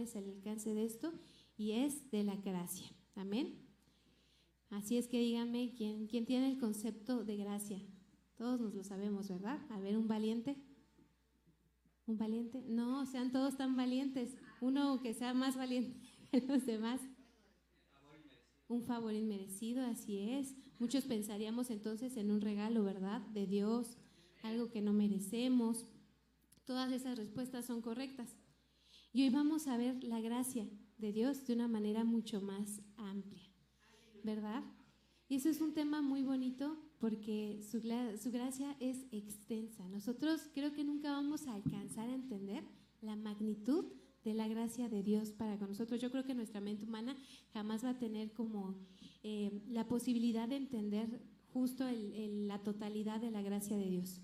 es el alcance de esto, y es de la gracia. Amén. Así es que díganme, ¿quién tiene el concepto de gracia? Todos nos lo sabemos, ¿verdad? A ver, un valiente. ¿Un valiente? No, sean todos tan valientes. Uno que sea más valiente que los demás. Un favor inmerecido, así es. Muchos pensaríamos entonces en un regalo, ¿verdad? De Dios, algo que no merecemos. Todas esas respuestas son correctas. Y hoy vamos a ver la gracia de Dios de una manera mucho más amplia, ¿verdad? Y eso es un tema muy bonito porque su gracia es extensa. Nosotros creo que nunca vamos a alcanzar a entender la magnitud de la gracia de Dios para con nosotros. Yo creo que nuestra mente humana jamás va a tener como la posibilidad de entender justo la totalidad de la gracia de Dios.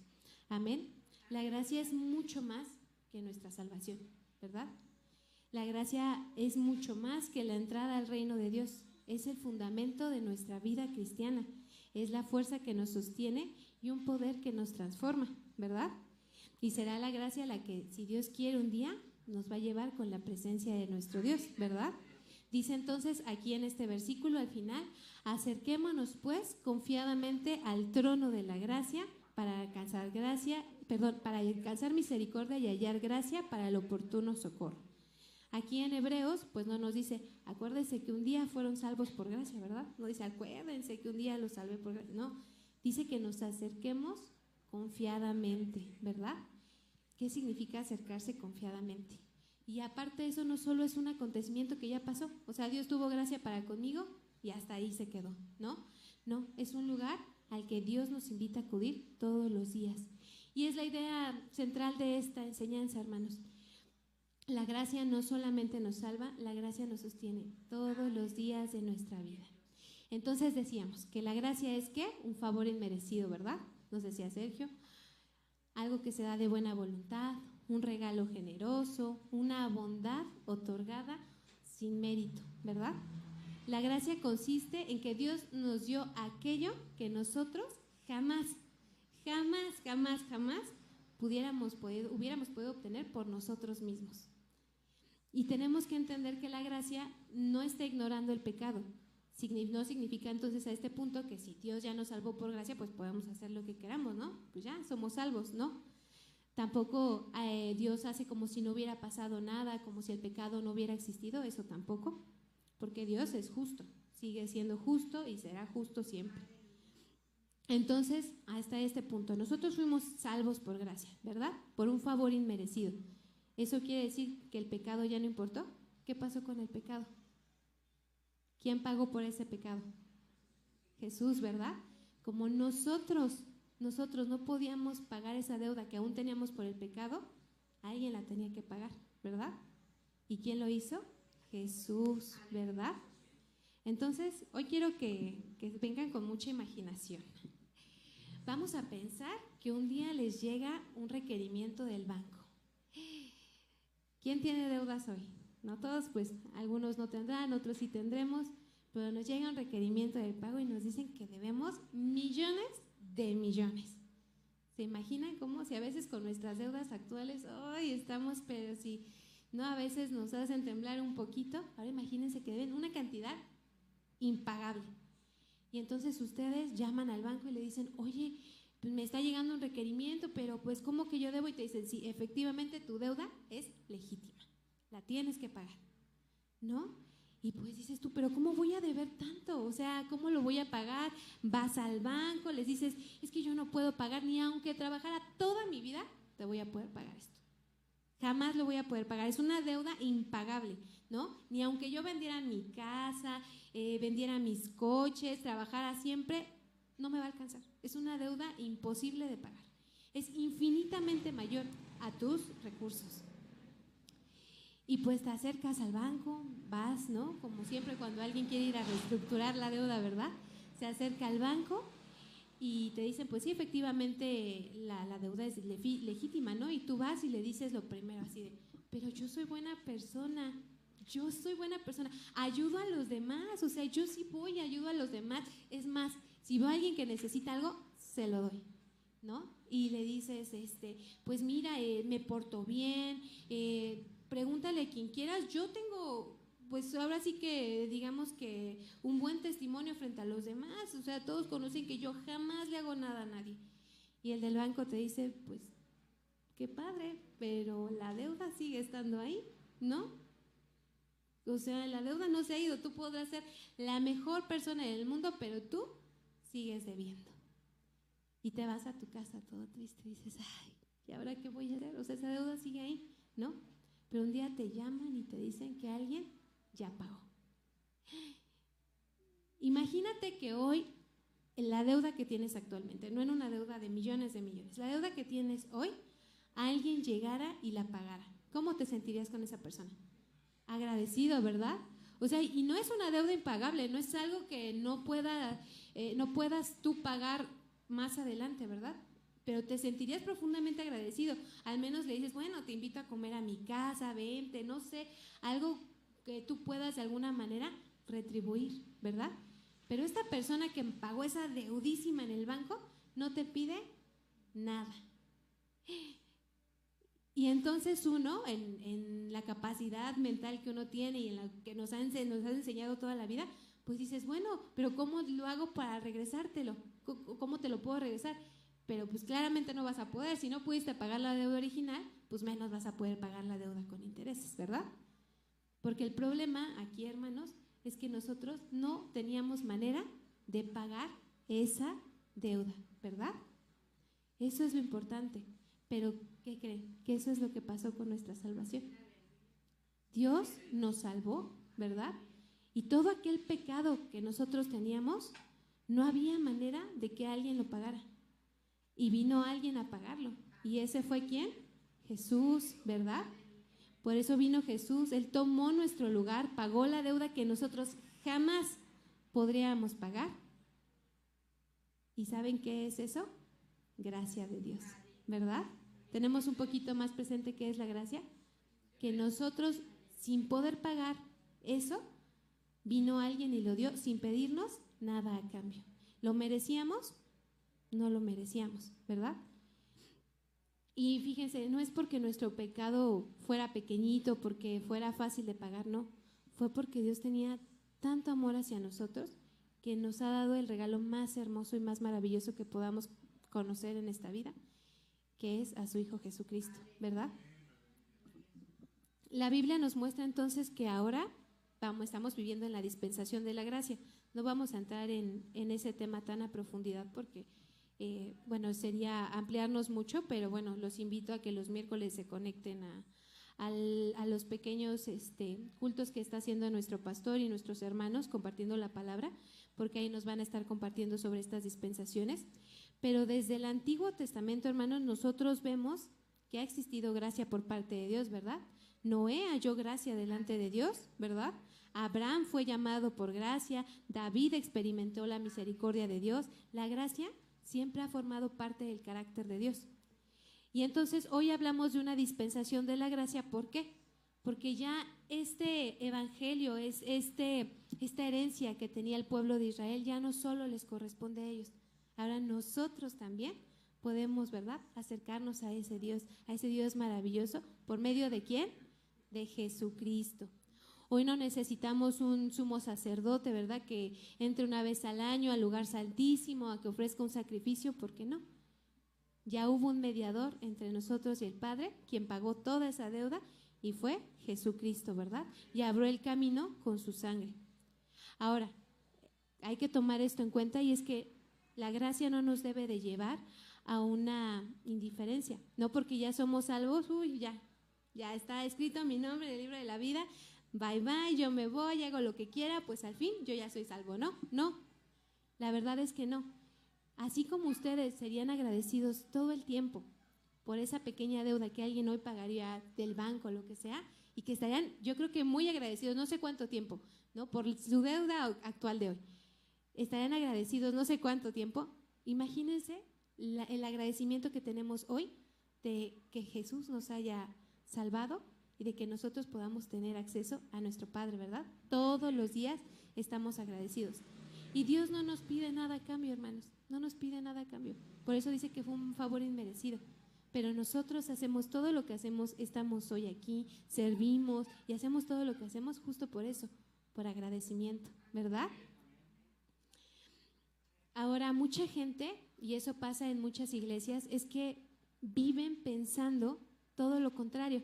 Amén. La gracia es mucho más que nuestra salvación, ¿verdad? La gracia es mucho más que la entrada al reino de Dios. Es el fundamento de nuestra vida cristiana. Es la fuerza que nos sostiene y un poder que nos transforma, ¿verdad? Y será la gracia la que, si Dios quiere, un día nos va a llevar con la presencia de nuestro Dios, ¿verdad? Dice entonces aquí en este versículo al final: acerquémonos pues confiadamente al trono de la gracia para alcanzar misericordia y hallar gracia para el oportuno socorro. Aquí en Hebreos pues no nos dice acuérdense que un día fueron salvos por gracia, ¿verdad? No dice acuérdense que un día los salvé por gracia, no, dice que nos acerquemos confiadamente, ¿verdad? ¿Qué significa acercarse confiadamente? Y aparte de eso, no solo es un acontecimiento que ya pasó, o sea, Dios tuvo gracia para conmigo y hasta ahí se quedó, ¿no? No, es un lugar al que Dios nos invita a acudir todos los días. Y es la idea central de esta enseñanza, hermanos. La gracia no solamente nos salva, la gracia nos sostiene todos los días de nuestra vida. Entonces decíamos que la gracia es ¿qué? Un favor inmerecido, ¿verdad? Nos decía Sergio. Algo que se da de buena voluntad, un regalo generoso, una bondad otorgada sin mérito, ¿verdad? La gracia consiste en que Dios nos dio aquello que nosotros jamás hubiéramos podido obtener por nosotros mismos. Y tenemos que entender que la gracia no está ignorando el pecado. No significa entonces a este punto que si Dios ya nos salvó por gracia, pues podemos hacer lo que queramos, ¿no? Pues ya somos salvos, ¿no? Tampoco Dios hace como si no hubiera pasado nada, como si el pecado no hubiera existido, eso tampoco, porque Dios es justo, sigue siendo justo y será justo siempre. Entonces, hasta este punto, nosotros fuimos salvos por gracia, ¿verdad? Por un favor inmerecido. ¿Eso quiere decir que el pecado ya no importó? ¿Qué pasó con el pecado? ¿Quién pagó por ese pecado? Jesús, ¿verdad? Como nosotros no podíamos pagar esa deuda que aún teníamos por el pecado, alguien la tenía que pagar, ¿verdad? ¿Y quién lo hizo? Jesús, ¿verdad? Entonces, hoy quiero que vengan con mucha imaginación. Vamos a pensar que un día les llega un requerimiento del banco. ¿Quién tiene deudas hoy? No todos, pues algunos no tendrán, otros sí tendremos, pero nos llega un requerimiento del pago y nos dicen que debemos millones de millones. ¿Se imaginan cómo si a veces con nuestras deudas actuales hoy estamos, pero si no, a veces nos hacen temblar un poquito? Ahora imagínense que deben una cantidad impagable. Y entonces ustedes llaman al banco y le dicen, oye, pues me está llegando un requerimiento, pero pues ¿cómo que yo debo? Y te dicen, sí, efectivamente tu deuda es legítima, la tienes que pagar, ¿no? Y pues dices tú, pero ¿cómo voy a deber tanto? O sea, ¿cómo lo voy a pagar? Vas al banco, les dices, es que yo no puedo pagar, ni aunque trabajara toda mi vida, te voy a poder pagar esto. Jamás lo voy a poder pagar, es una deuda impagable, ¿no? Ni aunque yo vendiera mi casa, vendiera mis coches, trabajara siempre, no me va a alcanzar. Es una deuda imposible de pagar. Es infinitamente mayor a tus recursos. Y pues te acercas al banco, vas, ¿no? Como siempre cuando alguien quiere ir a reestructurar la deuda, ¿verdad? Se acerca al banco y te dicen, pues sí, efectivamente la deuda es legítima, ¿no? Y tú vas y le dices lo primero así de, pero yo soy buena persona, ayudo a los demás, o sea, yo sí voy y ayudo a los demás. Es más, si veo a alguien que necesita algo, se lo doy, ¿no? Y le dices, pues mira, me porto bien, pregúntale a quien quieras. Yo tengo, pues ahora sí que digamos que un buen testimonio frente a los demás, o sea, todos conocen que yo jamás le hago nada a nadie. Y el del banco te dice, pues, qué padre, pero la deuda sigue estando ahí, ¿no? O sea, la deuda no se ha ido. Tú podrás ser la mejor persona en el mundo, pero tú sigues debiendo. Y te vas a tu casa todo triste y dices, ay, ¿y ahora qué voy a hacer? O sea, esa deuda sigue ahí, ¿no? Pero un día te llaman y te dicen que alguien ya pagó. Imagínate que hoy la deuda que tienes actualmente, no en una deuda de millones, la deuda que tienes hoy, alguien llegara y la pagara. ¿Cómo te sentirías con esa persona? Agradecido, ¿verdad? O sea, y no es una deuda impagable, no es algo que no puedas tú pagar más adelante, ¿verdad? Pero te sentirías profundamente agradecido. Al menos le dices, bueno, te invito a comer a mi casa, vente, no sé, algo que tú puedas de alguna manera retribuir, ¿verdad? Pero esta persona que pagó esa deudísima en el banco no te pide nada. Y entonces uno, en la capacidad mental que uno tiene y en la que nos ha enseñado toda la vida, pues dices, bueno, pero ¿cómo lo hago para regresártelo? ¿Cómo te lo puedo regresar? Pero pues claramente no vas a poder. Si no pudiste pagar la deuda original, pues menos vas a poder pagar la deuda con intereses, ¿verdad? Porque el problema aquí, hermanos, es que nosotros no teníamos manera de pagar esa deuda, ¿verdad? Eso es lo importante. Pero, ¿qué creen? Que eso es lo que pasó con nuestra salvación. Dios nos salvó, ¿verdad? Y todo aquel pecado que nosotros teníamos, no había manera de que alguien lo pagara. Y vino alguien a pagarlo. ¿Y ese fue quién? Jesús, ¿verdad? Por eso vino Jesús. Él tomó nuestro lugar, pagó la deuda que nosotros jamás podríamos pagar. ¿Y saben qué es eso? Gracia de Dios, ¿verdad? Tenemos un poquito más presente qué es la gracia, que nosotros sin poder pagar eso, vino alguien y lo dio sin pedirnos nada a cambio. ¿Lo merecíamos? No lo merecíamos, ¿verdad? Y fíjense, no es porque nuestro pecado fuera pequeñito, porque fuera fácil de pagar, no. Fue porque Dios tenía tanto amor hacia nosotros que nos ha dado el regalo más hermoso y más maravilloso que podamos conocer en esta vida, que es a su Hijo Jesucristo, ¿verdad? La Biblia nos muestra entonces que ahora estamos viviendo en la dispensación de la gracia. No vamos a entrar en ese tema tan a profundidad porque, bueno, sería ampliarnos mucho, pero bueno, los invito a que los miércoles se conecten a los pequeños cultos que está haciendo nuestro pastor y nuestros hermanos compartiendo la palabra, porque ahí nos van a estar compartiendo sobre estas dispensaciones. Pero desde el Antiguo Testamento, hermanos, nosotros vemos que ha existido gracia por parte de Dios, ¿verdad? Noé halló gracia delante de Dios, ¿verdad? Abraham fue llamado por gracia, David experimentó la misericordia de Dios. La gracia siempre ha formado parte del carácter de Dios. Y entonces hoy hablamos de una dispensación de la gracia, ¿por qué? Porque ya este evangelio, esta herencia que tenía el pueblo de Israel, ya no solo les corresponde a ellos. Ahora nosotros también podemos, ¿verdad?, acercarnos a ese Dios maravilloso. ¿Por medio de quién? De Jesucristo. Hoy no necesitamos un sumo sacerdote, ¿verdad?, que entre una vez al año al lugar santísimo a que ofrezca un sacrificio, ¿por qué no? Ya hubo un mediador entre nosotros y el Padre, quien pagó toda esa deuda, y fue Jesucristo, ¿verdad? Y abrió el camino con su sangre. Ahora, hay que tomar esto en cuenta, y es que la gracia no nos debe de llevar a una indiferencia, no porque ya somos salvos, ya está escrito mi nombre en el libro de la vida, bye bye, yo me voy, hago lo que quiera, pues al fin yo ya soy salvo. No, la verdad es que no. Así como ustedes serían agradecidos todo el tiempo por esa pequeña deuda que alguien hoy pagaría del banco, lo que sea, y que estarían, yo creo que muy agradecidos, no sé cuánto tiempo, ¿no?, por su deuda actual de hoy, estarían agradecidos no sé cuánto tiempo. Imagínense el agradecimiento que tenemos hoy de que Jesús nos haya salvado y de que nosotros podamos tener acceso a nuestro Padre, ¿verdad? Todos los días estamos agradecidos. Y Dios no nos pide nada a cambio, hermanos, no nos pide nada a cambio. Por eso dice que fue un favor inmerecido, Pero nosotros hacemos todo lo que hacemos, estamos hoy aquí, servimos y hacemos todo lo que hacemos justo por eso, por agradecimiento, ¿verdad? Ahora, mucha gente, y eso pasa en muchas iglesias, es que viven pensando todo lo contrario,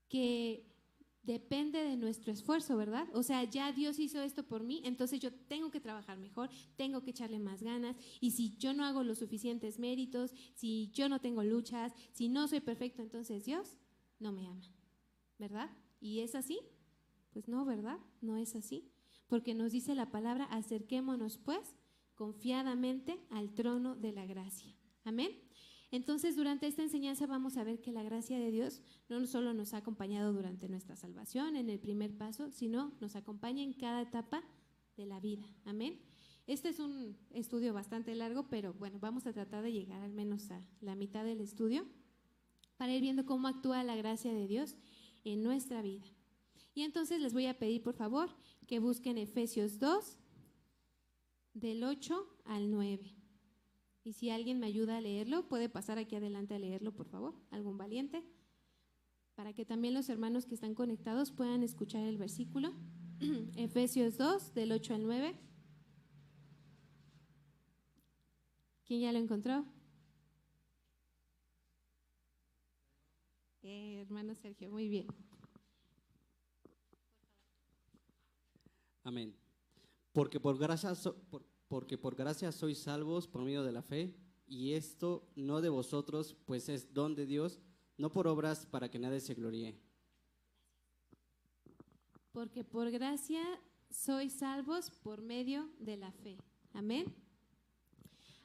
que depende de nuestro esfuerzo, ¿verdad? O sea, ya Dios hizo esto por mí, entonces yo tengo que trabajar mejor, tengo que echarle más ganas, y si yo no hago los suficientes méritos, si yo no tengo luchas, si no soy perfecto, entonces Dios no me ama, ¿verdad? ¿Y es así? Pues no, ¿verdad? No es así, porque nos dice la palabra, acerquémonos pues confiadamente al trono de la gracia. Amén. Entonces, durante esta enseñanza vamos a ver que la gracia de Dios no solo nos ha acompañado durante nuestra salvación, en el primer paso, sino nos acompaña en cada etapa de la vida. Amén. Este es un estudio bastante largo, pero bueno, vamos a tratar de llegar al menos a la mitad del estudio para ir viendo cómo actúa la gracia de Dios en nuestra vida. Y entonces les voy a pedir, por favor, que busquen Efesios 2, del 8 al 9. Y si alguien me ayuda a leerlo, puede pasar aquí adelante a leerlo, por favor, algún valiente, para que también los hermanos que están conectados puedan escuchar el versículo. Efesios 2, del 8 al 9. ¿Quién ya lo encontró? Hermano Sergio, muy bien. Amén. Porque por gracia sois salvos por medio de la fe, y esto no de vosotros, pues es don de Dios, no por obras para que nadie se gloríe. Porque por gracia sois salvos por medio de la fe. Amén.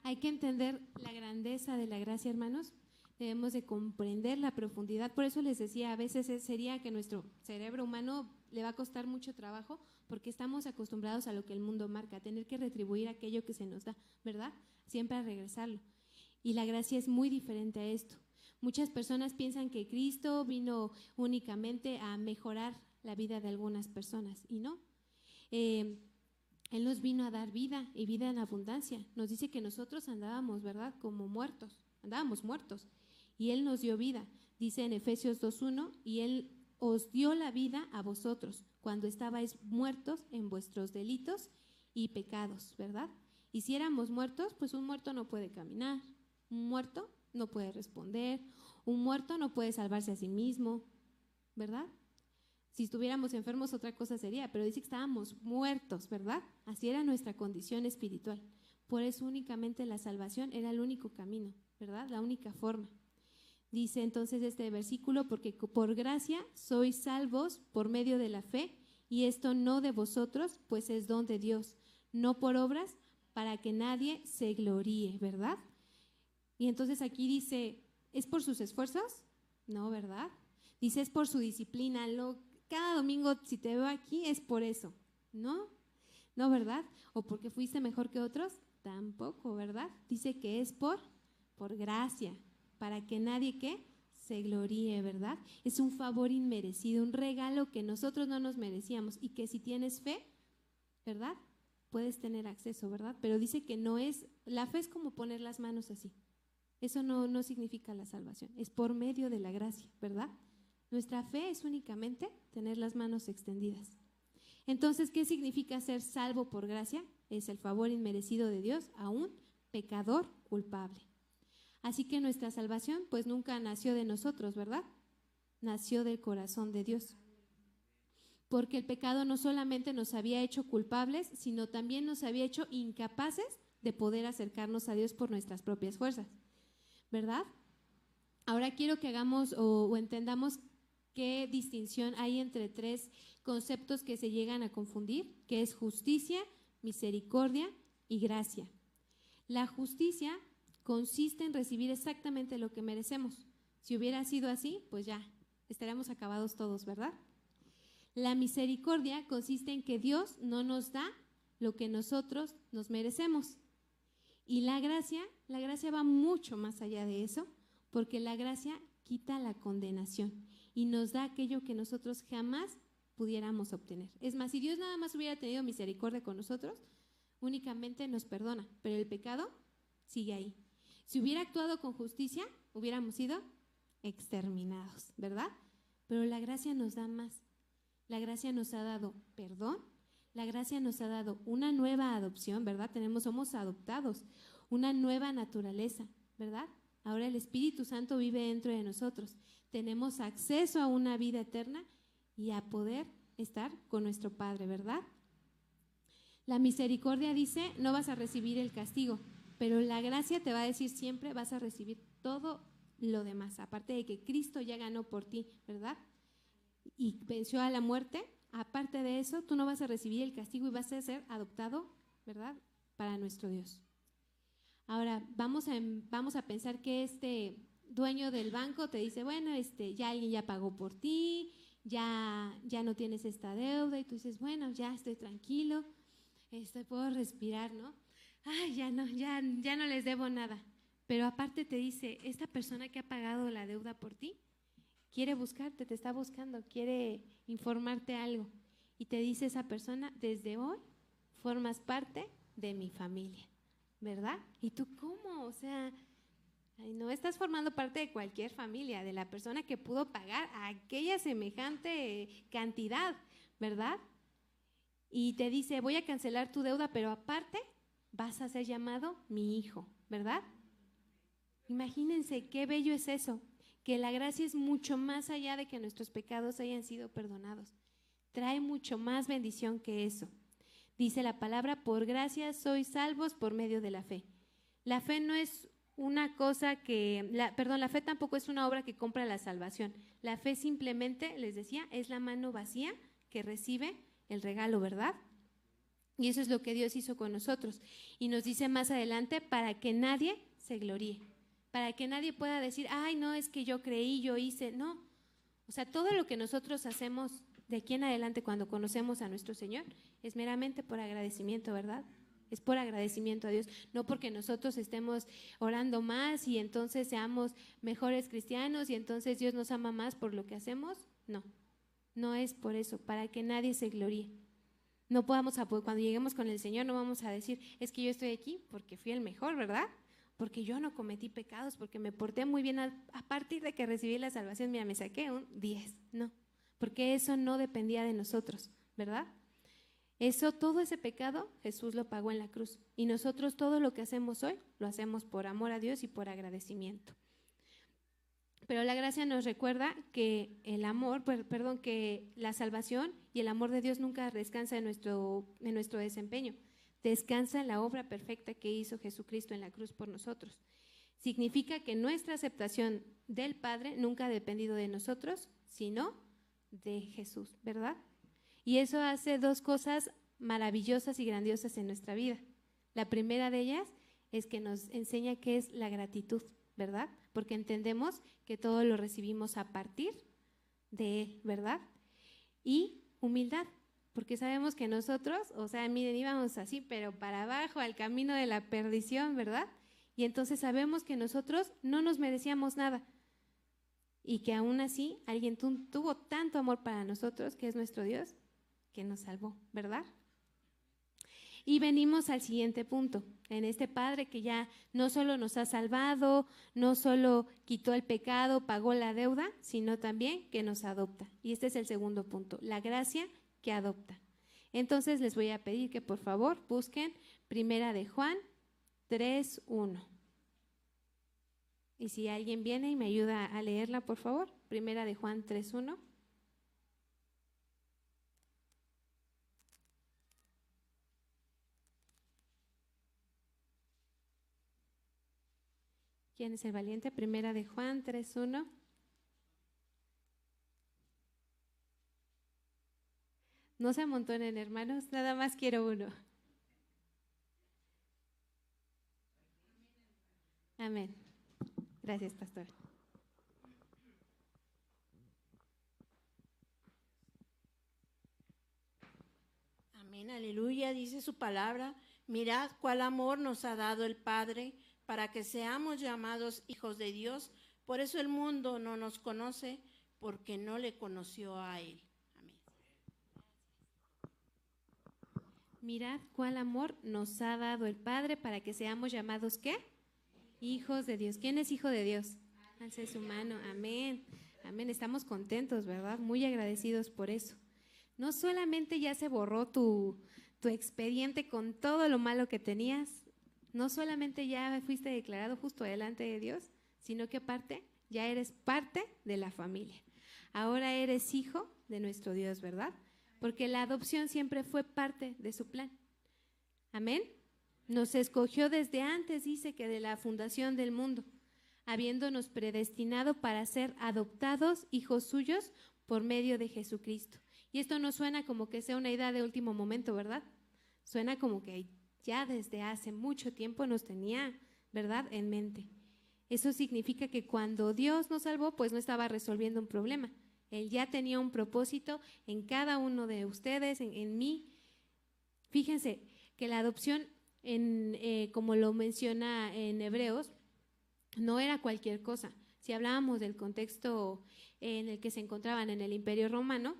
Hay que entender la grandeza de la gracia, hermanos. Debemos de comprender la profundidad. Por eso les decía, a veces sería que nuestro cerebro humano le va a costar mucho trabajo porque estamos acostumbrados a lo que el mundo marca, a tener que retribuir aquello que se nos da, ¿verdad? Siempre a regresarlo. Y la gracia es muy diferente a esto. Muchas personas piensan que Cristo vino únicamente a mejorar la vida de algunas personas, y no. Él nos vino a dar vida y vida en abundancia. Nos dice que nosotros andábamos, ¿verdad?, como muertos, andábamos muertos, y Él nos dio vida. Dice en Efesios 2:1, y Él os dio la vida a vosotros cuando estabais muertos en vuestros delitos y pecados, ¿verdad? Y si éramos muertos, pues un muerto no puede caminar, un muerto no puede responder, un muerto no puede salvarse a sí mismo, ¿verdad? Si estuviéramos enfermos otra cosa sería, pero dice que estábamos muertos, ¿verdad? Así era nuestra condición espiritual. Por eso únicamente la salvación era el único camino, ¿verdad? La única forma. Dice entonces este versículo, porque por gracia sois salvos por medio de la fe, y esto no de vosotros, pues es don de Dios, no por obras, para que nadie se gloríe, ¿verdad? Y entonces aquí dice, ¿es por sus esfuerzos? No, ¿verdad? Dice, es por su disciplina. Cada domingo, si te veo aquí, es por eso. No, no, ¿verdad? ¿O porque fuiste mejor que otros? Tampoco, ¿verdad? Dice que es por gracia, para que nadie ¿qué? Se gloríe, ¿verdad? Es un favor inmerecido, un regalo que nosotros no nos merecíamos y que si tienes fe, ¿verdad?, puedes tener acceso, ¿verdad? Pero dice que no es, la fe es como poner las manos así. Eso no significa la salvación, es por medio de la gracia, ¿verdad? Nuestra fe es únicamente tener las manos extendidas. Entonces, ¿qué significa ser salvo por gracia? Es el favor inmerecido de Dios a un pecador culpable. Así que nuestra salvación pues nunca nació de nosotros, ¿verdad? Nació del corazón de Dios. Porque el pecado no solamente nos había hecho culpables, sino también nos había hecho incapaces de poder acercarnos a Dios por nuestras propias fuerzas, ¿verdad? Ahora quiero que hagamos o entendamos qué distinción hay entre tres conceptos que se llegan a confundir, que es justicia, misericordia y gracia. La justicia consiste en recibir exactamente lo que merecemos. Si hubiera sido así, pues ya, estaríamos acabados todos, ¿verdad? La misericordia consiste en que Dios no nos da lo que nosotros nos merecemos. Y la gracia va mucho más allá de eso, porque la gracia quita la condenación y nos da aquello que nosotros jamás pudiéramos obtener. Es más, si Dios nada más hubiera tenido misericordia con nosotros, únicamente nos perdona, pero el pecado sigue ahí. Si hubiera actuado con justicia, hubiéramos sido exterminados, ¿verdad? Pero la gracia nos da más. La gracia nos ha dado perdón, la gracia nos ha dado una nueva adopción, ¿verdad? Somos adoptados, una nueva naturaleza, ¿verdad? Ahora el Espíritu Santo vive dentro de nosotros. Tenemos acceso a una vida eterna y a poder estar con nuestro Padre, ¿verdad? La misericordia dice, no vas a recibir el castigo, pero la gracia te va a decir siempre, vas a recibir todo lo demás, aparte de que Cristo ya ganó por ti, ¿verdad? Y venció a la muerte, aparte de eso, tú no vas a recibir el castigo y vas a ser adoptado, ¿verdad? Para nuestro Dios. Ahora, vamos a pensar que este dueño del banco te dice, bueno, ya alguien ya pagó por ti, ya no tienes esta deuda, y tú dices, bueno, ya estoy tranquilo, puedo respirar, ¿no? Ay, ya no les debo nada. Pero aparte te dice, esta persona que ha pagado la deuda por ti, quiere buscarte, te está buscando, quiere informarte algo. Y te dice esa persona, desde hoy formas parte de mi familia, ¿verdad? ¿Y tú cómo? O sea, no estás formando parte de cualquier familia, de la persona que pudo pagar aquella semejante cantidad, ¿verdad? Y te dice, voy a cancelar tu deuda, pero aparte vas a ser llamado mi hijo, ¿verdad? Imagínense qué bello es eso, que la gracia es mucho más allá de que nuestros pecados hayan sido perdonados. Trae mucho más bendición que eso. Dice la palabra, por gracia sois salvos por medio de la fe. La fe no es una cosa la fe tampoco es una obra que compra la salvación. La fe simplemente, les decía, es la mano vacía que recibe el regalo, ¿verdad? Y eso es lo que Dios hizo con nosotros. Y nos dice más adelante, para que nadie se gloríe, para que nadie pueda decir, ay, no, es que yo creí, yo hice. No, o sea, todo lo que nosotros hacemos de aquí en adelante cuando conocemos a nuestro Señor es meramente por agradecimiento, ¿verdad? Es por agradecimiento a Dios, no porque nosotros estemos orando más y entonces seamos mejores cristianos y entonces Dios nos ama más por lo que hacemos. No, no es por eso, para que nadie se gloríe. No podamos, cuando lleguemos con el Señor, no vamos a decir, es que yo estoy aquí porque fui el mejor, ¿verdad? Porque yo no cometí pecados, porque me porté muy bien a partir de que recibí la salvación, mira, me saqué un 10, no, porque eso no dependía de nosotros, ¿verdad? Todo ese pecado, Jesús lo pagó en la cruz, y nosotros todo lo que hacemos hoy, lo hacemos por amor a Dios y por agradecimiento. Pero la gracia nos recuerda que que la salvación y el amor de Dios nunca descansa en nuestro desempeño. Descansa en la obra perfecta que hizo Jesucristo en la cruz por nosotros. Significa que nuestra aceptación del Padre nunca ha dependido de nosotros, sino de Jesús, ¿verdad? Y eso hace dos cosas maravillosas y grandiosas en nuestra vida. La primera de ellas es que nos enseña qué es la gratitud, ¿verdad? Porque entendemos que todo lo recibimos a partir de Él, ¿verdad? Y humildad, porque sabemos que nosotros, o sea, miren, íbamos así, pero para abajo, al camino de la perdición, ¿verdad? Y entonces sabemos que nosotros no nos merecíamos nada y que aún así alguien tuvo tanto amor para nosotros, que es nuestro Dios, que nos salvó, ¿verdad? Y venimos al siguiente punto, en este Padre que ya no solo nos ha salvado, no solo quitó el pecado, pagó la deuda, sino también que nos adopta. Y este es el segundo punto, la gracia que adopta. Entonces les voy a pedir que por favor busquen Primera de Juan 3:1. Y si alguien viene y me ayuda a leerla, por favor, Primera de Juan 3:1. ¿Quién es el valiente? Primera de Juan 3:1. No se amontonen, hermanos, nada más quiero uno. Amén. Gracias, pastor. Amén, aleluya, dice su palabra. Mirad cuál amor nos ha dado el Padre para que seamos llamados hijos de Dios. Por eso el mundo no nos conoce, porque no le conoció a Él. Amén. Mirad cuál amor nos ha dado el Padre para que seamos llamados, ¿qué? Hijos de Dios. ¿Quién es hijo de Dios? Alce su mano. Amén. Amén. Estamos contentos, ¿verdad? Muy agradecidos por eso. No solamente ya se borró tu expediente con todo lo malo que tenías, no solamente ya fuiste declarado justo delante de Dios, sino que aparte ya eres parte de la familia. Ahora eres hijo de nuestro Dios, ¿verdad? Porque la adopción siempre fue parte de su plan. Amén. Nos escogió desde antes, dice que de la fundación del mundo, habiéndonos predestinado para ser adoptados hijos suyos por medio de Jesucristo. Y esto no suena como que sea una idea de último momento, ¿verdad? Suena como que ya desde hace mucho tiempo nos tenía, ¿verdad?, en mente. Eso significa que cuando Dios nos salvó, pues no estaba resolviendo un problema. Él ya tenía un propósito en cada uno de ustedes, en mí. Fíjense que la adopción, como lo menciona en Hebreos, no era cualquier cosa. Si hablábamos del contexto en el que se encontraban en el Imperio Romano,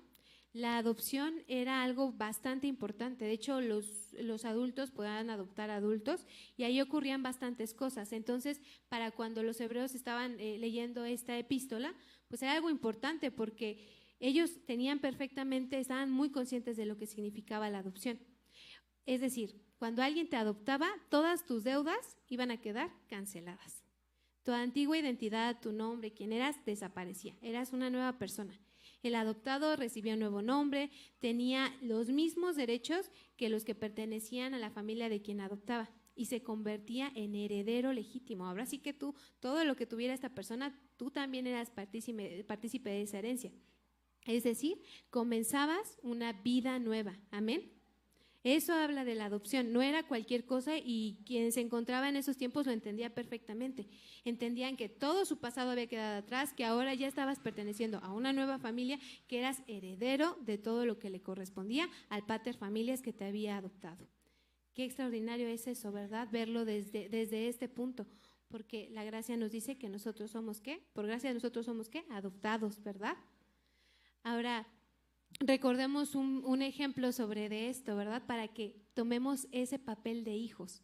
la adopción era algo bastante importante. De hecho, los adultos podían adoptar adultos y ahí ocurrían bastantes cosas. Entonces, para cuando los hebreos estaban leyendo esta epístola, pues era algo importante porque ellos tenían perfectamente, estaban muy conscientes de lo que significaba la adopción. Es decir, cuando alguien te adoptaba, todas tus deudas iban a quedar canceladas. Tu antigua identidad, tu nombre, quién eras, desaparecía. Eras una nueva persona. El adoptado recibía un nuevo nombre, tenía los mismos derechos que los que pertenecían a la familia de quien adoptaba y se convertía en heredero legítimo. Ahora sí que tú, todo lo que tuviera esta persona, tú también eras partícipe de esa herencia. Es decir, comenzabas una vida nueva. Amén. Eso habla de la adopción, no era cualquier cosa y quien se encontraba en esos tiempos lo entendía perfectamente. Entendían que todo su pasado había quedado atrás, que ahora ya estabas perteneciendo a una nueva familia, que eras heredero de todo lo que le correspondía al pater familias que te había adoptado. Qué extraordinario es eso, ¿verdad? Verlo desde este punto, porque la gracia nos dice que nosotros somos ¿qué? Por gracia nosotros somos ¿qué? Adoptados, ¿verdad? Ahora, recordemos un ejemplo sobre de esto, ¿verdad? Para que tomemos ese papel de hijos.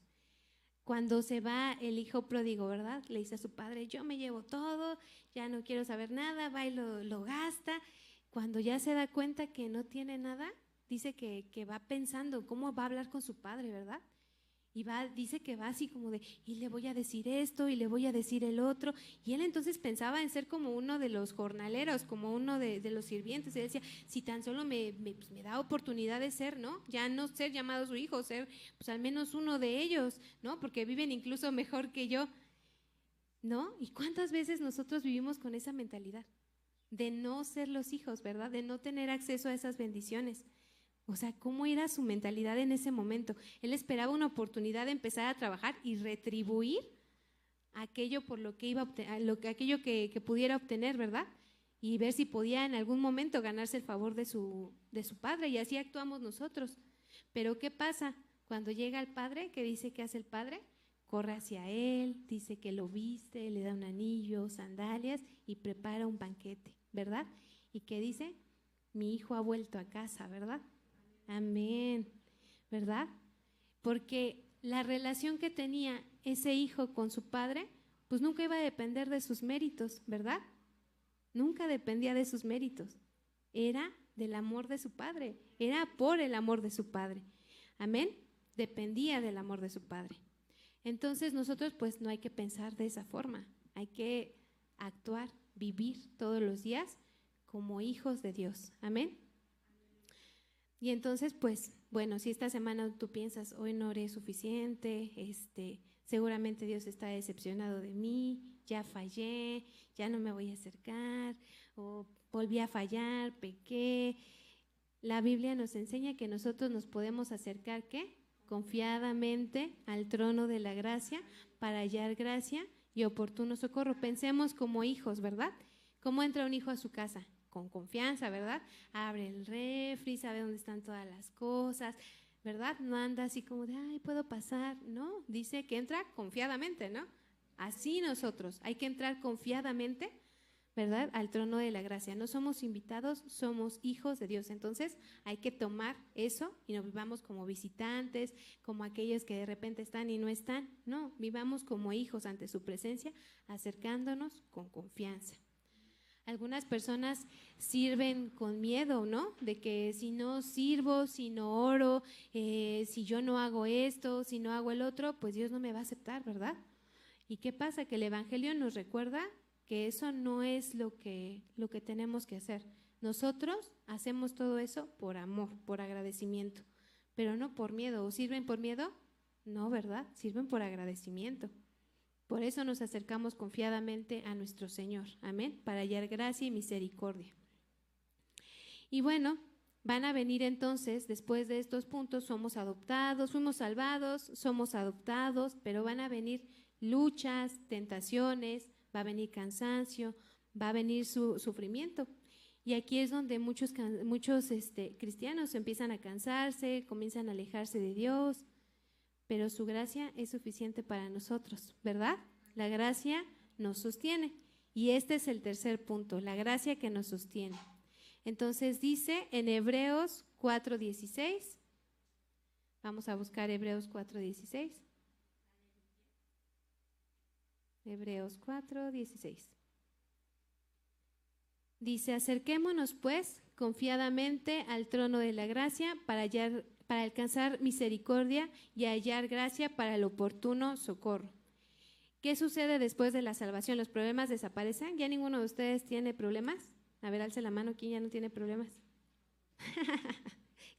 Cuando se va el hijo pródigo, ¿verdad? Le dice a su padre, yo me llevo todo, ya no quiero saber nada, va y lo gasta. Cuando ya se da cuenta que no tiene nada, dice que va pensando cómo va a hablar con su padre, ¿verdad? Y dice que va así como de, y le voy a decir esto, y le voy a decir el otro. Y él entonces pensaba en ser como uno de los jornaleros, como uno de los sirvientes. Él decía, si tan solo me da oportunidad de ser, ¿no? Ya no ser llamado su hijo, ser pues al menos uno de ellos, ¿no? Porque viven incluso mejor que yo, ¿no? ¿Y cuántas veces nosotros vivimos con esa mentalidad? De no ser los hijos, ¿verdad? De no tener acceso a esas bendiciones. O sea, ¿cómo era su mentalidad en ese momento? Él esperaba una oportunidad de empezar a trabajar y retribuir aquello por lo que iba a aquello que pudiera obtener, ¿verdad? Y ver si podía en algún momento ganarse el favor de su padre, y así actuamos nosotros. Pero ¿qué pasa? Cuando llega el padre, ¿qué dice que hace el padre? Corre hacia él, dice que lo viste, le da un anillo, sandalias y prepara un banquete, ¿verdad? ¿Y qué dice? Mi hijo ha vuelto a casa, ¿verdad? Amén, ¿verdad? Porque la relación que tenía ese hijo con su padre, pues nunca iba a depender de sus méritos, ¿verdad? Nunca dependía de sus méritos. Era del amor de su padre, era por el amor de su padre. Amén, dependía del amor de su padre. Entonces nosotros pues no hay que pensar de esa forma, hay que actuar, vivir todos los días como hijos de Dios. Amén. Y entonces, pues, bueno, si esta semana tú piensas, hoy no oré suficiente, seguramente Dios está decepcionado de mí, ya fallé, ya no me voy a acercar, o volví a fallar, pequé. La Biblia nos enseña que nosotros nos podemos acercar, ¿qué? Confiadamente al trono de la gracia para hallar gracia y oportuno socorro. Pensemos como hijos, ¿verdad? ¿Cómo entra un hijo a su casa? Con confianza, ¿verdad? Abre el refri, sabe dónde están todas las cosas, ¿verdad? No anda así como de, ay, puedo pasar. No, dice que entra confiadamente, ¿no? Así nosotros, hay que entrar confiadamente ¿verdad? Al trono de la gracia. No somos invitados, somos hijos de Dios. Entonces hay que tomar eso y no vivamos como visitantes, como aquellos que de repente están y no están. No, vivamos como hijos ante su presencia, acercándonos con confianza. Algunas personas sirven con miedo, ¿no? De que si no sirvo, si no oro, si yo no hago esto, si no hago el otro, pues Dios no me va a aceptar, ¿verdad? ¿Y qué pasa? Que el Evangelio nos recuerda que eso no es lo que tenemos que hacer. Nosotros hacemos todo eso por amor, por agradecimiento, pero no por miedo. ¿O sirven por miedo? No, ¿verdad? Sirven por agradecimiento. Por eso nos acercamos confiadamente a nuestro Señor, amén, para hallar gracia y misericordia. Y bueno, van a venir entonces, después de estos puntos, somos adoptados, fuimos salvados, somos adoptados, pero van a venir luchas, tentaciones, va a venir cansancio, va a venir sufrimiento. Y aquí es donde muchos cristianos empiezan a cansarse, comienzan a alejarse de Dios, pero su gracia es suficiente para nosotros, ¿verdad? La gracia nos sostiene. Y este es el tercer punto, la gracia que nos sostiene. Entonces dice en Hebreos 4:16, vamos a buscar Hebreos 4:16. Hebreos 4:16. Dice, acerquémonos pues confiadamente al trono de la gracia para alcanzar misericordia y hallar gracia para el oportuno socorro. ¿Qué sucede después de la salvación? ¿Los problemas desaparecen? ¿Ya ninguno de ustedes tiene problemas? A ver, alce la mano, ¿quién ya no tiene problemas?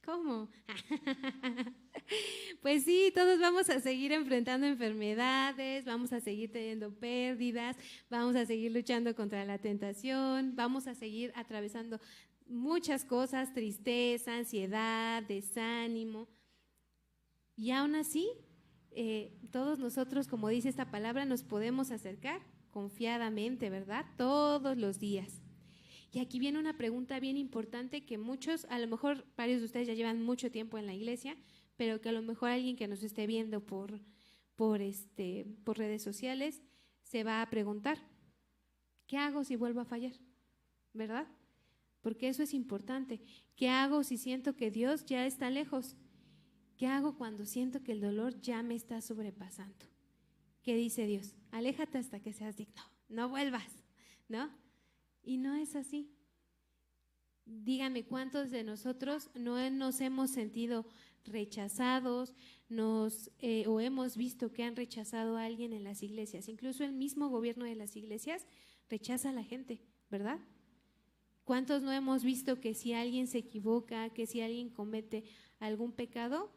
¿Cómo? Pues sí, todos vamos a seguir enfrentando enfermedades, vamos a seguir teniendo pérdidas, vamos a seguir luchando contra la tentación, vamos a seguir atravesando muchas cosas, tristeza, ansiedad, desánimo. Y aún así, todos nosotros, como dice esta palabra, nos podemos acercar confiadamente, ¿verdad? Todos los días. Y aquí viene una pregunta bien importante que muchos, a lo mejor varios de ustedes ya llevan mucho tiempo en la iglesia, pero que a lo mejor alguien que nos esté viendo por redes sociales se va a preguntar, ¿qué hago si vuelvo a fallar? ¿Verdad? Porque eso es importante. ¿Qué hago si siento que Dios ya está lejos? ¿Qué hago cuando siento que el dolor ya me está sobrepasando? ¿Qué dice Dios? Aléjate hasta que seas digno, no vuelvas, ¿no? Y no es así. Díganme, ¿cuántos de nosotros no nos hemos sentido rechazados o hemos visto que han rechazado a alguien en las iglesias? Incluso el mismo gobierno de las iglesias rechaza a la gente, ¿verdad? ¿Cuántos no hemos visto que si alguien se equivoca, que si alguien comete algún pecado,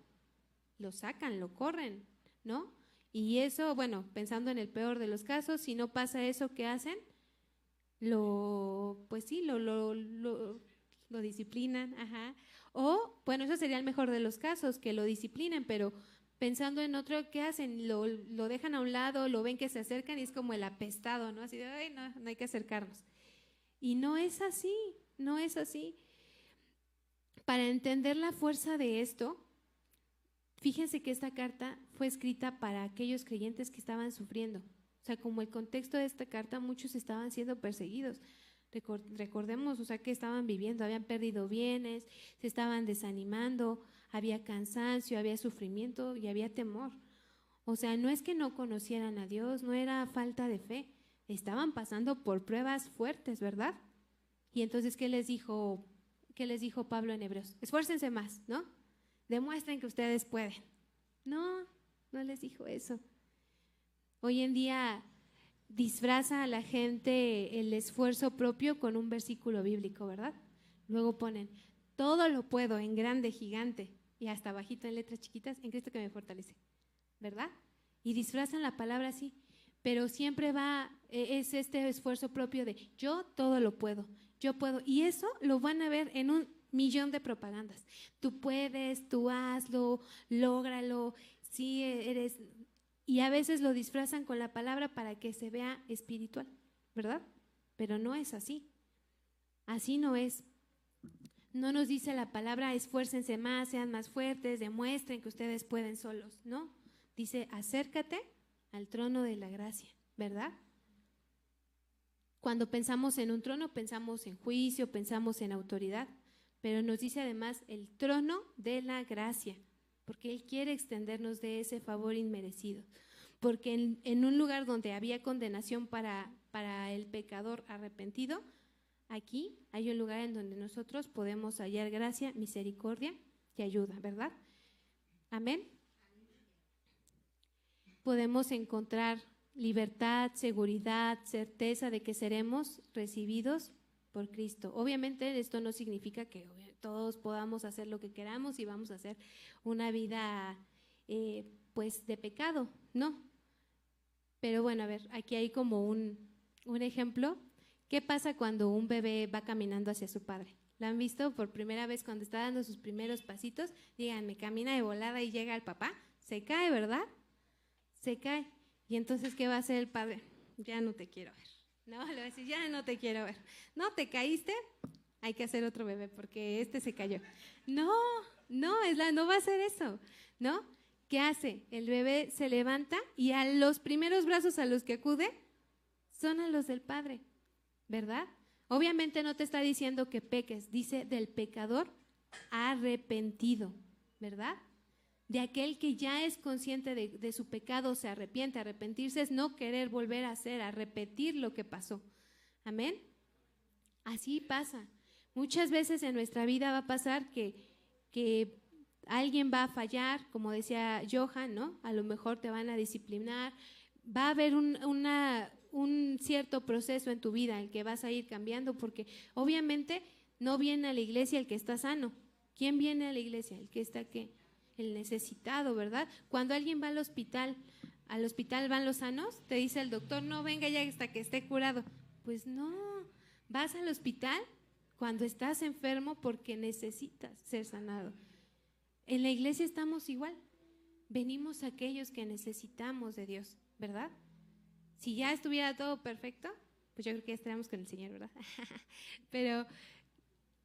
lo sacan, lo corren, ¿no? Y eso, bueno, pensando en el peor de los casos, si no pasa eso, ¿qué hacen? Lo disciplinan, ajá. O, bueno, eso sería el mejor de los casos, que lo disciplinen, pero pensando en otro, ¿qué hacen? Lo dejan a un lado, lo ven que se acercan y es como el apestado, ¿no? Así de, ay, no hay que acercarnos. Y no es así, no es así. Para entender la fuerza de esto, fíjense que esta carta fue escrita para aquellos creyentes que estaban sufriendo. O sea, como el contexto de esta carta, muchos estaban siendo perseguidos. Recordemos, o sea, que estaban viviendo, habían perdido bienes, se estaban desanimando, había cansancio, había sufrimiento y había temor. O sea, no es que no conocieran a Dios, no era falta de fe, estaban pasando por pruebas fuertes, ¿verdad? Y entonces, ¿qué les dijo Pablo en Hebreos? Esfuércense más, ¿no? Demuestren que ustedes pueden. No les dijo eso. Hoy en día disfraza a la gente el esfuerzo propio con un versículo bíblico, ¿verdad? Luego ponen, todo lo puedo en grande, gigante, y hasta bajito en letras chiquitas, en Cristo que me fortalece, ¿verdad? Y disfrazan la palabra así, pero siempre es este esfuerzo propio de yo todo lo puedo, yo puedo, y eso lo van a ver en 1,000,000 de propagandas. Tú puedes, tú hazlo, lógralo, sí eres... Y a veces lo disfrazan con la palabra para que se vea espiritual, ¿verdad? Pero no es así. Así no es. No nos dice la palabra, esfuércense más, sean más fuertes, demuestren que ustedes pueden solos, ¿no? Dice, acércate al trono de la gracia, ¿verdad? Cuando pensamos en un trono, pensamos en juicio, pensamos en autoridad, pero nos dice además el trono de la gracia, porque Él quiere extendernos de ese favor inmerecido. Porque en un lugar donde había condenación para el pecador arrepentido, aquí hay un lugar en donde nosotros podemos hallar gracia, misericordia y ayuda, ¿verdad? Amén. Podemos encontrar libertad, seguridad, certeza de que seremos recibidos por Cristo. Obviamente esto no significa que todos podamos hacer lo que queramos y vamos a hacer una vida pues de pecado, no. Pero bueno, a ver, aquí hay como un ejemplo. ¿Qué pasa cuando un bebé va caminando hacia su padre? ¿Lo han visto por primera vez cuando está dando sus primeros pasitos? Díganme, camina de volada y llega el papá. Se cae, ¿verdad? Se cae. Y entonces, ¿qué va a hacer el padre? Ya no te quiero ver. No, le va a decir, ya no te quiero ver. No, te caíste, hay que hacer otro bebé porque este se cayó. No va a hacer eso, ¿no? ¿Qué hace? El bebé se levanta y a los primeros brazos a los que acude son a los del padre, ¿verdad? Obviamente no te está diciendo que peques, dice del pecador arrepentido, ¿verdad? De aquel que ya es consciente de su pecado, se arrepiente. Arrepentirse es no querer volver a hacer, a repetir lo que pasó. ¿Amén? Así pasa. Muchas veces en nuestra vida va a pasar que alguien va a fallar, como decía Johan, ¿no? A lo mejor te van a disciplinar. Va a haber un cierto proceso en tu vida en que vas a ir cambiando, porque obviamente no viene a la iglesia el que está sano. ¿Quién viene a la iglesia? El que está ¿qué? El necesitado, ¿verdad? Cuando alguien va al hospital van los sanos, te dice el doctor, no venga ya hasta que esté curado. Pues no, vas al hospital cuando estás enfermo porque necesitas ser sanado. En la iglesia estamos igual, venimos aquellos que necesitamos de Dios, ¿verdad? Si ya estuviera todo perfecto, pues yo creo que ya estaríamos con el Señor, ¿verdad? Pero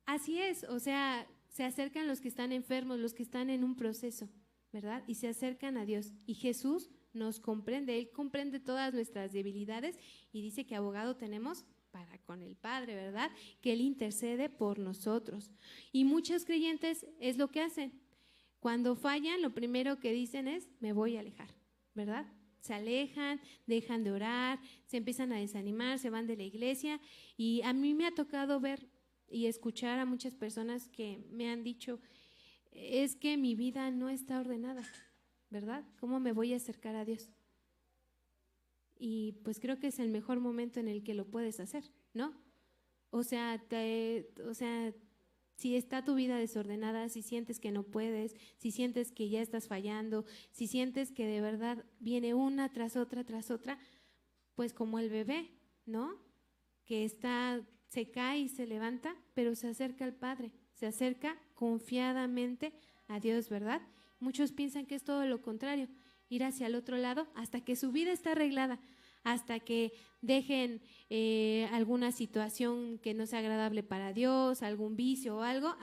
así es, o sea, se acercan los que están enfermos, los que están en un proceso, ¿verdad? Y se acercan a Dios. Y Jesús nos comprende, Él comprende todas nuestras debilidades y dice que abogado tenemos para con el Padre, ¿verdad? Que Él intercede por nosotros. Y muchos creyentes es lo que hacen. Cuando fallan, lo primero que dicen es, me voy a alejar, ¿verdad? Se alejan, dejan de orar, se empiezan a desanimar, se van de la iglesia. Y a mí me ha tocado ver y escuchar a muchas personas que me han dicho, es que mi vida no está ordenada, ¿verdad? ¿Cómo me voy a acercar a Dios? Y pues creo que es el mejor momento en el que lo puedes hacer, ¿no? O sea, si está tu vida desordenada, si sientes que no puedes, si sientes que ya estás fallando, si sientes que de verdad viene una tras otra, pues como el bebé, ¿no? Que se cae y se levanta, pero se acerca al Padre, se acerca confiadamente a Dios, ¿verdad? Muchos piensan que es todo lo contrario, ir hacia el otro lado hasta que su vida está arreglada, hasta que dejen alguna situación que no sea agradable para Dios, algún vicio o algo,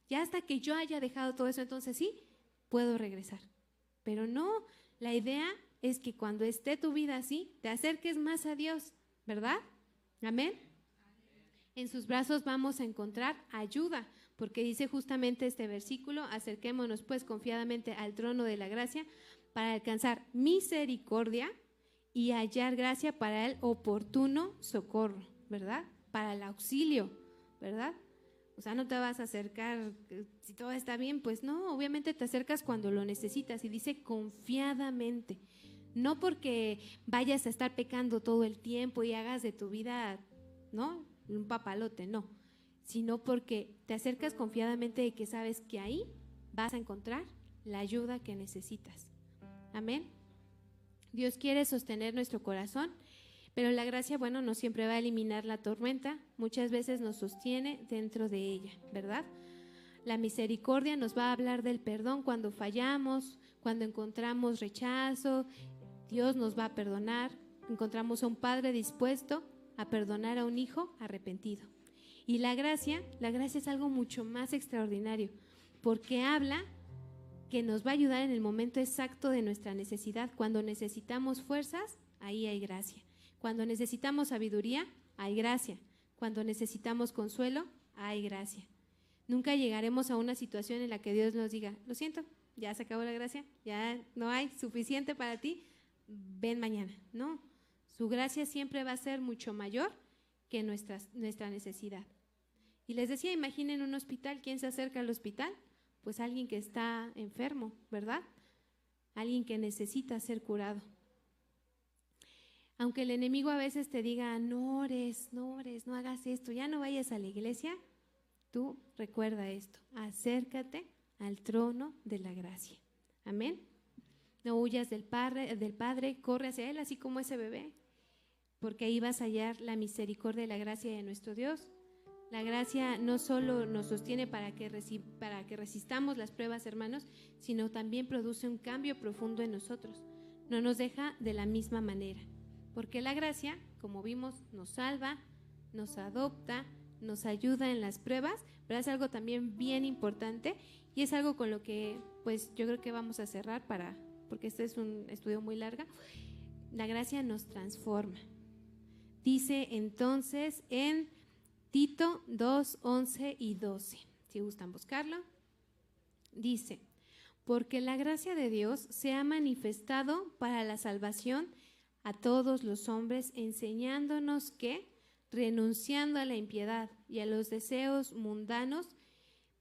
ya hasta que yo haya dejado todo eso, entonces sí, puedo regresar. Pero no, la idea es que cuando esté tu vida así, te acerques más a Dios, ¿verdad? Amén. En sus brazos vamos a encontrar ayuda, porque dice justamente este versículo, acerquémonos pues confiadamente al trono de la gracia para alcanzar misericordia y hallar gracia para el oportuno socorro, ¿verdad? Para el auxilio, ¿verdad? O sea, no te vas a acercar si todo está bien, pues no, obviamente te acercas cuando lo necesitas y dice confiadamente, no porque vayas a estar pecando todo el tiempo y hagas de tu vida, ¿no? Un papalote, no, sino porque te acercas confiadamente de que sabes que ahí vas a encontrar la ayuda que necesitas. Amén. Dios quiere sostener nuestro corazón, pero la gracia, bueno, no siempre va a eliminar la tormenta, muchas veces nos sostiene dentro de ella, ¿verdad? La misericordia nos va a hablar del perdón cuando fallamos, cuando encontramos rechazo, Dios nos va a perdonar, encontramos a un padre dispuesto a perdonar a un hijo arrepentido. Y la gracia es algo mucho más extraordinario, porque habla que nos va a ayudar en el momento exacto de nuestra necesidad. Cuando necesitamos fuerzas, ahí hay gracia. Cuando necesitamos sabiduría, hay gracia. Cuando necesitamos consuelo, hay gracia. Nunca llegaremos a una situación en la que Dios nos diga, lo siento, ya se acabó la gracia, ya no hay suficiente para ti, ven mañana. No, su gracia siempre va a ser mucho mayor que nuestra necesidad. Y les decía, imaginen un hospital, ¿quién se acerca al hospital? Pues alguien que está enfermo, ¿verdad? Alguien que necesita ser curado. Aunque el enemigo a veces te diga, no ores, no hagas esto, ya no vayas a la iglesia, tú recuerda esto, acércate al trono de la gracia. Amén. No huyas del Padre, corre hacia Él, así como ese bebé, porque ahí vas a hallar la misericordia y la gracia de nuestro Dios. La gracia no solo nos sostiene para que resistamos las pruebas, hermanos, sino también produce un cambio profundo en nosotros. No nos deja de la misma manera, porque la gracia, como vimos, nos salva, nos adopta, nos ayuda en las pruebas, pero es algo también bien importante y es algo con lo que pues yo creo que vamos a cerrar porque este es un estudio muy largo. La gracia nos transforma. Dice entonces en Tito 2, 11 y 12, si gustan buscarlo, dice, porque la gracia de Dios se ha manifestado para la salvación a todos los hombres, enseñándonos que, renunciando a la impiedad y a los deseos mundanos,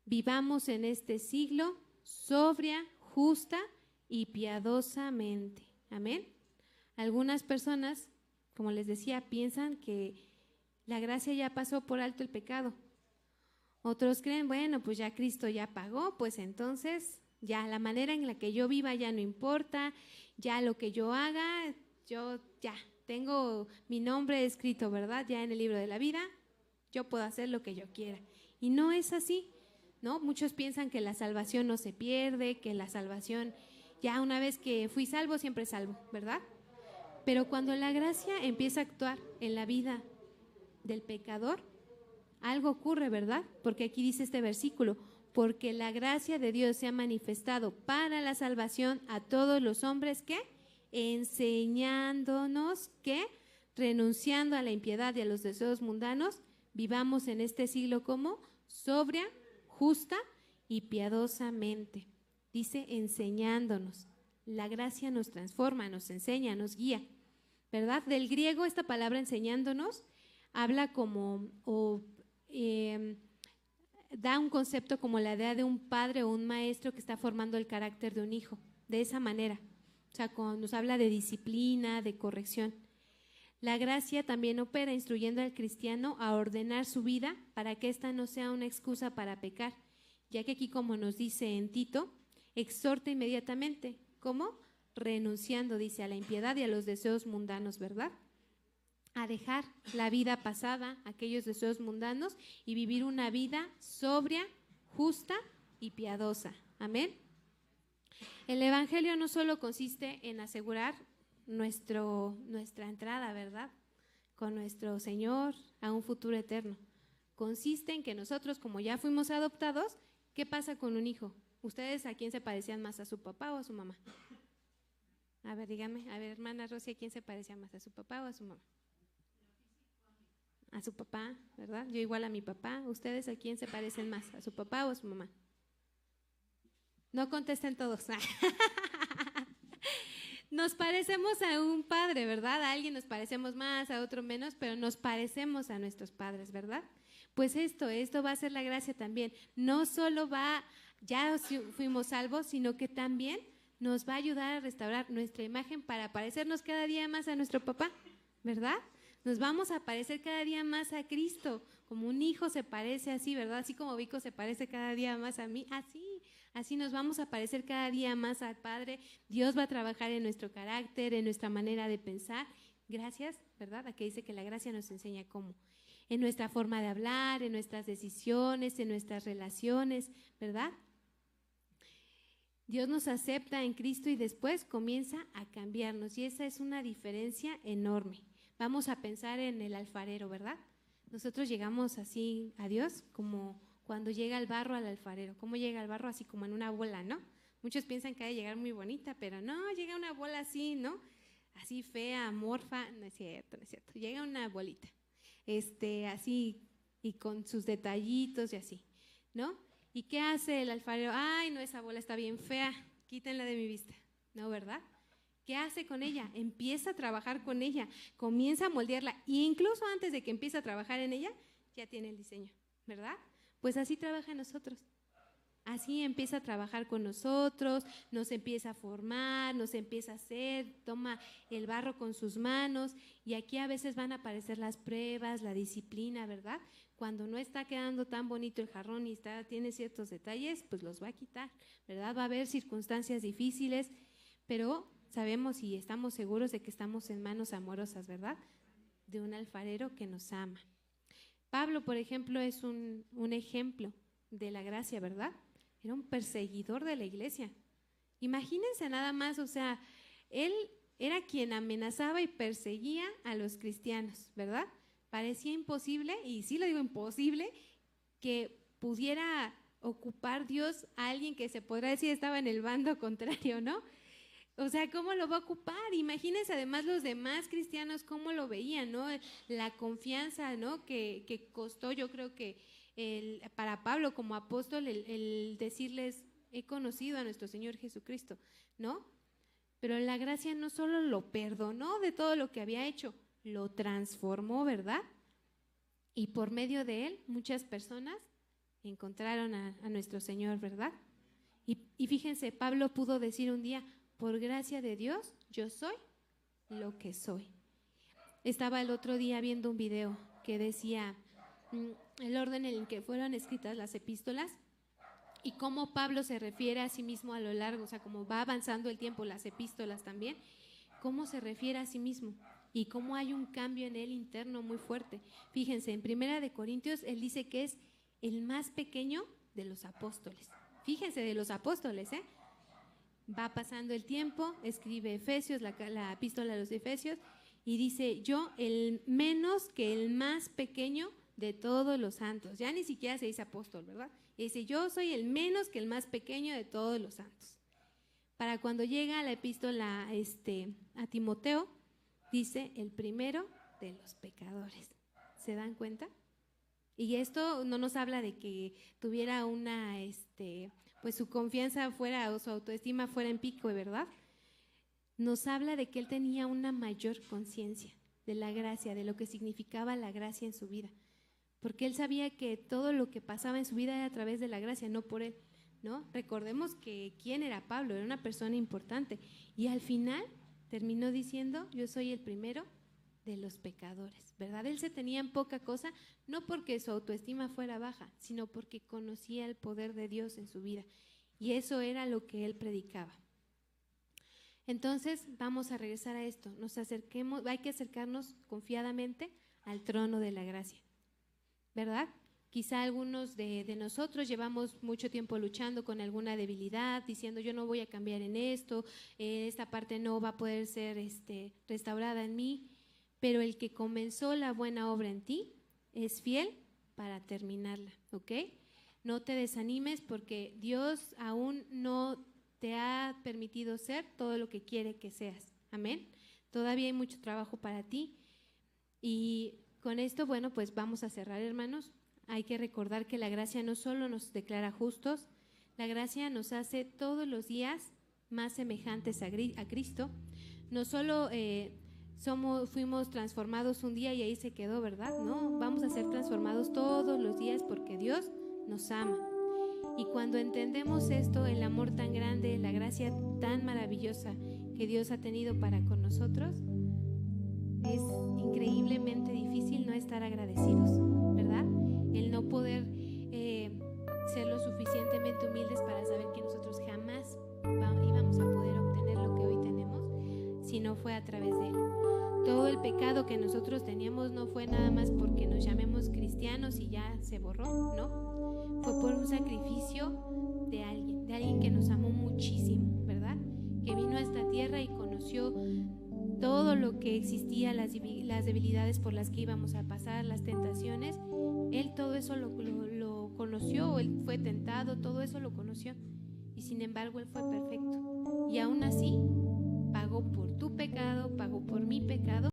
vivamos en este siglo sobria, justa y piadosamente. Amén. Algunas personas, como les decía, piensan que la gracia ya pasó por alto el pecado. Otros creen, bueno, pues ya Cristo ya pagó, pues entonces ya la manera en la que yo viva ya no importa, ya lo que yo haga, yo ya tengo mi nombre escrito, ¿verdad? Ya en el libro de la vida, yo puedo hacer lo que yo quiera. Y no es así, ¿no? Muchos piensan que la salvación no se pierde, que la salvación, ya una vez que fui salvo, siempre salvo, ¿verdad? Pero cuando la gracia empieza a actuar en la vida del pecador, algo ocurre, ¿verdad? Porque aquí dice este versículo, porque la gracia de Dios se ha manifestado para la salvación a todos los hombres, ¿qué? Enseñándonos que, renunciando a la impiedad y a los deseos mundanos, vivamos en este siglo como sobria, justa y piadosamente. Dice enseñándonos. La gracia nos transforma, nos enseña, nos guía, ¿verdad? Del griego esta palabra enseñándonos habla como, da un concepto como la idea de un padre o un maestro que está formando el carácter de un hijo, de esa manera. O sea, nos habla de disciplina, de corrección. La gracia también opera instruyendo al cristiano a ordenar su vida para que ésta no sea una excusa para pecar, ya que aquí, como nos dice en Tito, exhorta inmediatamente, ¿cómo? Renunciando, dice, a la impiedad y a los deseos mundanos, ¿verdad? A dejar la vida pasada, aquellos deseos mundanos, y vivir una vida sobria, justa y piadosa. Amén. El Evangelio no solo consiste en asegurar nuestra entrada, ¿verdad?, con nuestro Señor a un futuro eterno. Consiste en que nosotros, como ya fuimos adoptados, ¿qué pasa con un hijo? ¿Ustedes a quién se parecían más, a su papá o a su mamá? A ver, díganme, a ver, hermana Rosy, ¿a quién se parecía más, a su papá o a su mamá? A su papá, ¿verdad? Yo igual a mi papá. ¿Ustedes a quién se parecen más, a su papá o a su mamá? No contesten todos. Nos parecemos a un padre, ¿verdad? A alguien nos parecemos más, a otro menos, pero nos parecemos a nuestros padres, ¿verdad? Pues esto va a ser la gracia también. No solo ya fuimos salvos, sino que también nos va a ayudar a restaurar nuestra imagen para parecernos cada día más a nuestro papá, ¿verdad? Nos vamos a parecer cada día más a Cristo, como un hijo se parece así, ¿verdad? Así como Vico se parece cada día más a mí, así nos vamos a parecer cada día más al Padre. Dios va a trabajar en nuestro carácter, en nuestra manera de pensar. Gracias, ¿verdad? Aquí dice que la gracia nos enseña cómo. En nuestra forma de hablar, en nuestras decisiones, en nuestras relaciones, ¿verdad? Dios nos acepta en Cristo y después comienza a cambiarnos, y esa es una diferencia enorme. Vamos a pensar en el alfarero, ¿verdad? Nosotros llegamos así a Dios como cuando llega el barro al alfarero. ¿Cómo llega el barro? Así como en una bola, ¿no? Muchos piensan que ha de llegar muy bonita, pero no, llega una bola así, ¿no? Así fea, amorfa, no es cierto. Llega una bolita. así, y con sus detallitos y así, ¿no? ¿Y qué hace el alfarero? Ay, no, esa bola está bien fea, quítenla de mi vista, ¿no, verdad? ¿Qué hace con ella? Empieza a trabajar con ella, comienza a moldearla, e incluso antes de que empiece a trabajar en ella, ya tiene el diseño, ¿verdad? Pues así trabaja en nosotros. Así empieza a trabajar con nosotros, nos empieza a formar, nos empieza a hacer, toma el barro con sus manos, y aquí a veces van a aparecer las pruebas, la disciplina, ¿verdad? Cuando no está quedando tan bonito el jarrón y tiene ciertos detalles, pues los va a quitar, ¿verdad? Va a haber circunstancias difíciles, pero sabemos y estamos seguros de que estamos en manos amorosas, ¿verdad? De un alfarero que nos ama. Pablo, por ejemplo, es un ejemplo de la gracia, ¿verdad? Era un perseguidor de la iglesia. Imagínense nada más, o sea, él era quien amenazaba y perseguía a los cristianos, ¿verdad? Parecía imposible, y sí lo digo imposible, que pudiera ocupar Dios a alguien que se podrá decir estaba en el bando contrario, ¿no? O sea, ¿cómo lo va a ocupar? Imagínense además los demás cristianos cómo lo veían, ¿no? La confianza, ¿no? Que costó, yo creo que para Pablo como apóstol el decirles, he conocido a nuestro Señor Jesucristo, ¿no? Pero la gracia no solo lo perdonó de todo lo que había hecho, lo transformó, ¿verdad? Y por medio de él muchas personas encontraron a nuestro Señor, ¿verdad? Y fíjense, Pablo pudo decir un día, por gracia de Dios, yo soy lo que soy. Estaba el otro día viendo un video que decía el orden en el que fueron escritas las epístolas y cómo Pablo se refiere a sí mismo a lo largo, o sea, como va avanzando el tiempo, las epístolas también, cómo se refiere a sí mismo y cómo hay un cambio en él interno muy fuerte. Fíjense, en 1 Corintios él dice que es el más pequeño de los apóstoles. Fíjense, de los apóstoles, Va pasando el tiempo, escribe Efesios, la epístola a los Efesios, y dice, yo el menos que el más pequeño de todos los santos. Ya ni siquiera se dice apóstol, ¿verdad? Y dice, yo soy el menos que el más pequeño de todos los santos. Para cuando llega la epístola a Timoteo, dice, el primero de los pecadores. ¿Se dan cuenta? Y esto no nos habla de que tuviera una, pues su confianza fuera o su autoestima fuera en pico, ¿verdad? Nos habla de que él tenía una mayor conciencia de la gracia, de lo que significaba la gracia en su vida. Porque él sabía que todo lo que pasaba en su vida era a través de la gracia, no por él, ¿no? Recordemos que quién era Pablo, era una persona importante. Y al final terminó diciendo, yo soy el primero de los pecadores, ¿verdad? Él se tenía en poca cosa, no porque su autoestima fuera baja, sino porque conocía el poder de Dios en su vida. Y eso era lo que él predicaba. Entonces, vamos a regresar a esto. Hay que acercarnos confiadamente al trono de la gracia, ¿verdad? Quizá algunos de nosotros llevamos mucho tiempo luchando con alguna debilidad, diciendo yo no voy a cambiar en esto, esta parte no va a poder ser restaurada en mí, pero el que comenzó la buena obra en ti es fiel para terminarla, ¿ok? No te desanimes porque Dios aún no te ha permitido ser todo lo que quiere que seas, amén. Todavía hay mucho trabajo para ti y con esto, bueno, pues vamos a cerrar, hermanos. Hay que recordar que la gracia no solo nos declara justos, la gracia nos hace todos los días más semejantes a Cristo. No solo fuimos transformados un día y ahí se quedó, ¿verdad? No, vamos a ser transformados todos los días porque Dios nos ama. Y cuando entendemos esto, el amor tan grande, la gracia tan maravillosa que Dios ha tenido para con nosotros, es increíblemente difícil no estar agradecidos, ¿verdad? El no poder ser lo suficientemente humildes para saber que nosotros jamás íbamos a poder obtener lo que hoy tenemos si no fue a través de Él. Todo el pecado que nosotros teníamos no fue nada más porque nos llamemos cristianos y ya se borró, ¿no? Fue por un sacrificio de alguien que nos amó muchísimo, ¿verdad? Que vino a esta tierra y conoció todo lo que existía, las debilidades por las que íbamos a pasar, las tentaciones. Él todo eso lo conoció, Él fue tentado, todo eso lo conoció. Y sin embargo, Él fue perfecto. Y aún así, pagó por tu pecado, pagó por mi pecado.